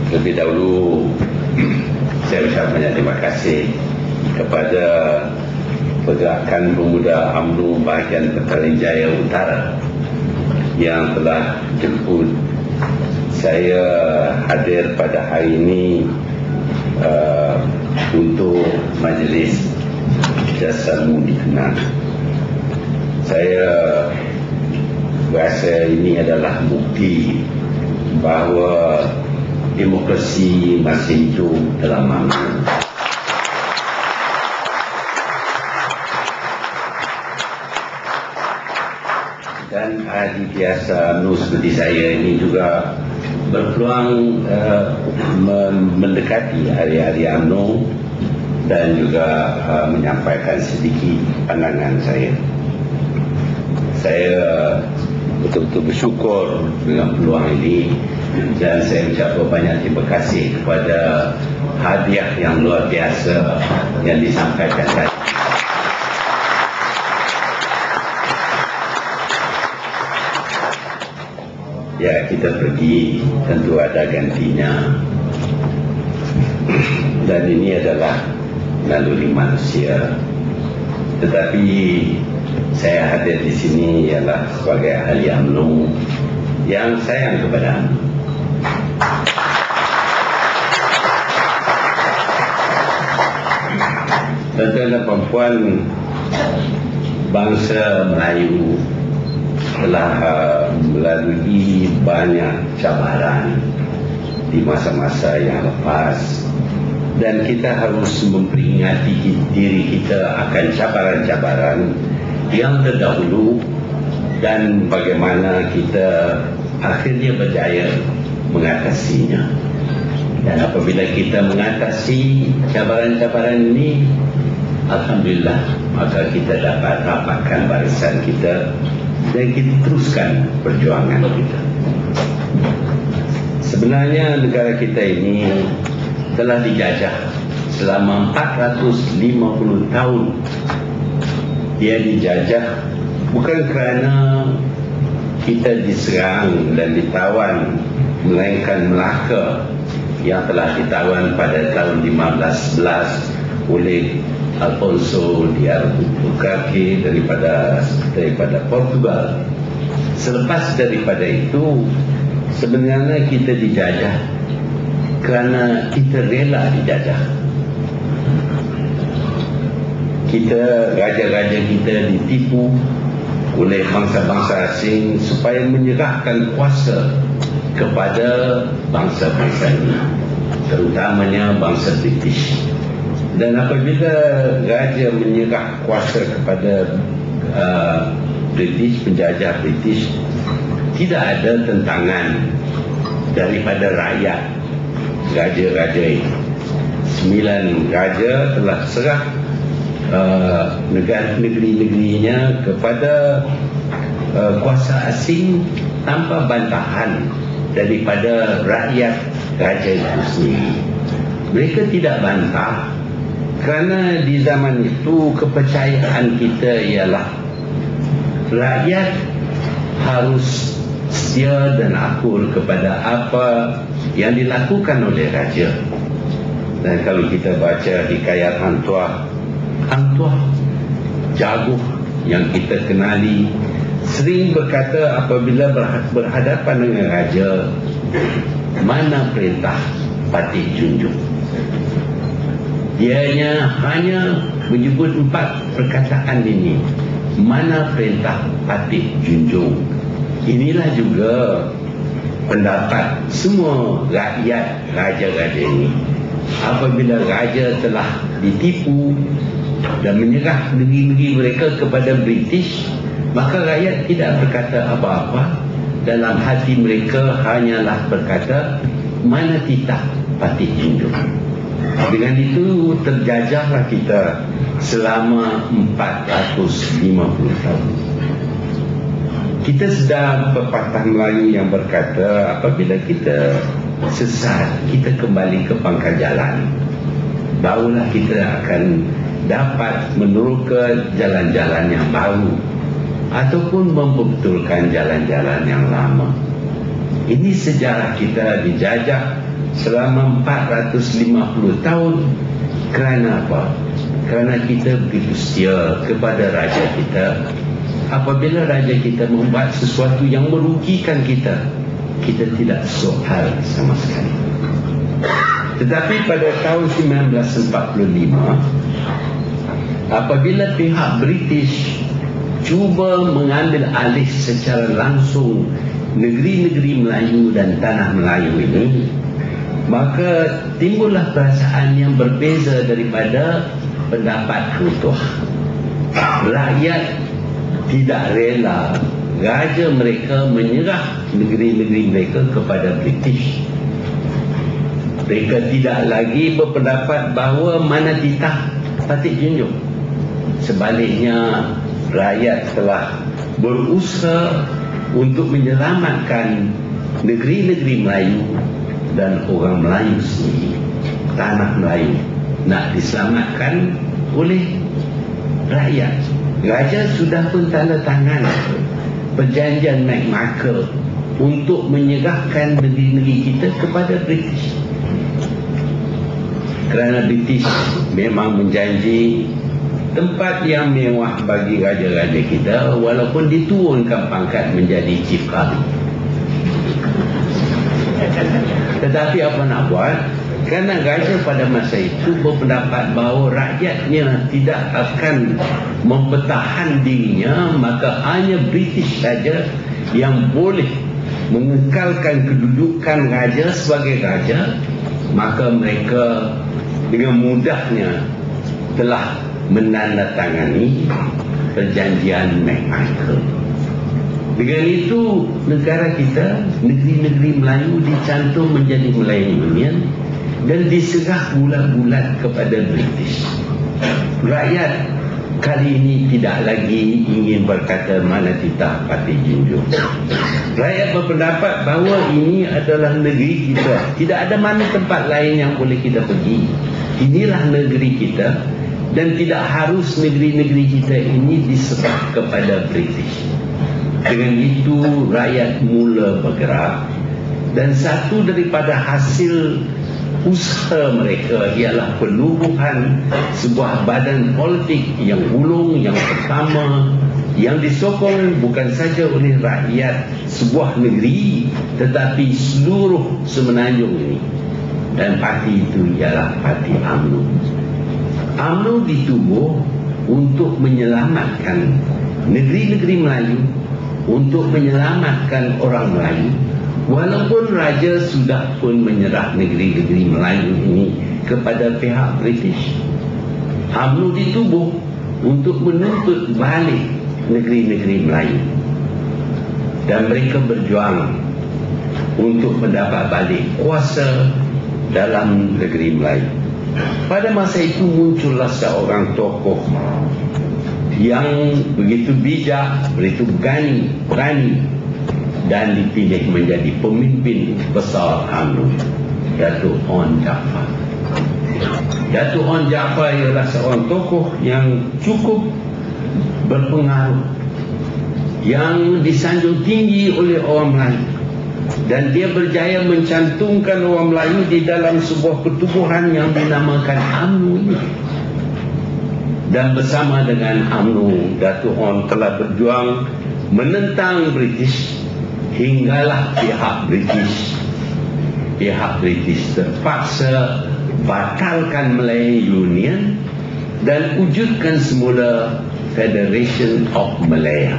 Lebih dahulu saya ucapkan banyak terima kasih kepada Pergerakan Pemuda UMNO bahagian Petaling Jaya Utara yang telah jemput saya hadir pada hari ini untuk majlis Jasamu Dikenal. Saya rasa ini adalah bukti bahawa demokrasi masih hidup dalam UMNO. Dan ahli biasa UMNO seperti saya ini juga berpeluang mendekati ahli-ahli UMNO dan juga menyampaikan sedikit pandangan saya. Saya betul-betul bersyukur dengan peluang ini dan saya ucapkan banyak terima kasih kepada hadiah yang luar biasa yang disampaikan tadi. Ya, kita pergi tentu ada gantinya dan ini adalah naluri manusia. Tetapi saya hadir di sini ialah sebagai ahli UMNO yang sayang kepada UMNO. Tuan-tuan dan puan-puan, bangsa Melayu telah melalui banyak cabaran di masa-masa yang lepas dan kita harus memperingati diri kita akan cabaran-cabaran yang terdahulu dan bagaimana kita akhirnya berjaya mengatasinya. Dan apabila kita mengatasi cabaran-cabaran ini, alhamdulillah, maka kita dapat rapatkan barisan kita dan kita teruskan perjuangan kita. Sebenarnya negara kita ini telah dijajah selama 450 tahun. Dia dijajah bukan kerana kita diserang dan ditawan, melainkan Melaka yang telah ditawan pada tahun 1511 oleh Alfonso de Albuquerque daripada Portugal. Selepas daripada itu, sebenarnya kita dijajah kerana kita rela dijajah. Raja-raja kita ditipu oleh bangsa-bangsa asing supaya menyerahkan kuasa kepada bangsa-bangsa ini, terutamanya bangsa British. Dan apabila raja menyerah kuasa kepada British, penjajah British, tidak ada tentangan daripada rakyat raja-raja ini. 9 raja telah serah negeri-negerinya kepada kuasa asing tanpa bantahan daripada rakyat raja itu sendiri. Mereka tidak bantah kerana di zaman itu kepercayaan kita ialah rakyat harus setia dan akur kepada apa yang dilakukan oleh raja. Dan kalau kita baca hikayat Hang Tuah jago yang kita kenali sering berkata apabila berhadapan dengan raja, mana perintah patih junjung. Dianya hanya menyebut 4 perkataan ini, mana perintah patih junjung. Inilah juga pendapat semua rakyat raja-raja ini. Apabila raja telah ditipu dan menyerah negeri-negeri mereka kepada British, maka rakyat tidak berkata apa-apa. Dalam hati mereka hanyalah berkata, mana titah patih junjung. Dengan itu terjajahlah kita selama 450 tahun. Kita sedang pepatah Melayu yang berkata, apabila kita sesat, kita kembali ke pangkal jalan, barulah kita akan dapat meneroka jalan-jalan yang baru ataupun membetulkan jalan-jalan yang lama. Ini sejarah kita dijajah selama 450 tahun. Kerana apa? Kerana kita begitu setia kepada raja kita. Apabila raja kita membuat sesuatu yang merugikan kita, kita tidak soal sama sekali. Tetapi pada tahun 1945, apabila pihak British cuba mengambil alih secara langsung negeri-negeri Melayu dan tanah Melayu ini, maka timbullah perasaan yang berbeza daripada pendapat Hang Tuah. Rakyat tidak rela raja mereka menyerah negeri-negeri mereka kepada British. Mereka tidak lagi berpendapat bahawa mana titah patut junjung. Sebaliknya, rakyat telah berusaha untuk menyelamatkan negeri-negeri Melayu dan orang Melayu sendiri. Tanah Melayu nak diselamatkan oleh rakyat. Raja sudah pun tanda tangan perjanjian McMichael untuk menyerahkan negeri-negeri kita kepada British. Kerana British memang menjanji tempat yang mewah bagi raja-raja kita, walaupun diturunkan pangkat menjadi chief kadi. Tetapi apa nak buat? Kerana raja pada masa itu berpendapat bahawa rakyatnya tidak akan mempertahan dirinya, maka hanya British saja yang boleh mengekalkan kedudukan raja sebagai raja. Maka mereka dengan mudahnya telah menandatangani perjanjian McMichael. Dengan itu, negara kita, negeri-negeri Melayu dicantum menjadi Melayu Union dan diserah bulat-bulat kepada British. Rakyat kali ini tidak lagi ingin berkata mana titah patut junjung. Rakyat berpendapat bahawa ini adalah negeri kita. Tidak ada mana tempat lain yang boleh kita pergi. Inilah negeri kita dan tidak harus negeri-negeri kita ini diserah kepada British. Dengan itu rakyat mula bergerak dan satu daripada hasil usaha mereka ialah penubuhan sebuah badan politik yang ulung, yang pertama, yang disokong bukan saja oleh rakyat sebuah negeri tetapi seluruh semenanjung ini. Dan parti itu ialah parti UMNO. UMNO ditubuh untuk menyelamatkan negeri-negeri Melayu, untuk menyelamatkan orang Melayu. Walaupun raja sudah pun menyerah negeri-negeri Melayu ini kepada pihak British, UMNO ditubuh untuk menuntut balik negeri-negeri Melayu. Dan mereka berjuang untuk mendapat balik kuasa dalam negeri Melayu. Pada masa itu muncullah seorang tokoh yang begitu bijak, begitu berani dan dipilih menjadi pemimpin besar UMNO, Datuk Onn Jaafar. Datuk Onn Jaafar ialah seorang tokoh yang cukup berpengaruh, yang disanjung tinggi oleh orang Melayu, dan dia berjaya mencantumkan orang Melayu di dalam sebuah pertubuhan yang dinamakan UMNO ini. Dan bersama dengan UMNO, Datuk Onn telah berjuang menentang British hinggalah pihak British terpaksa batalkan Melayu Union dan wujudkan semula Federation of Malaya.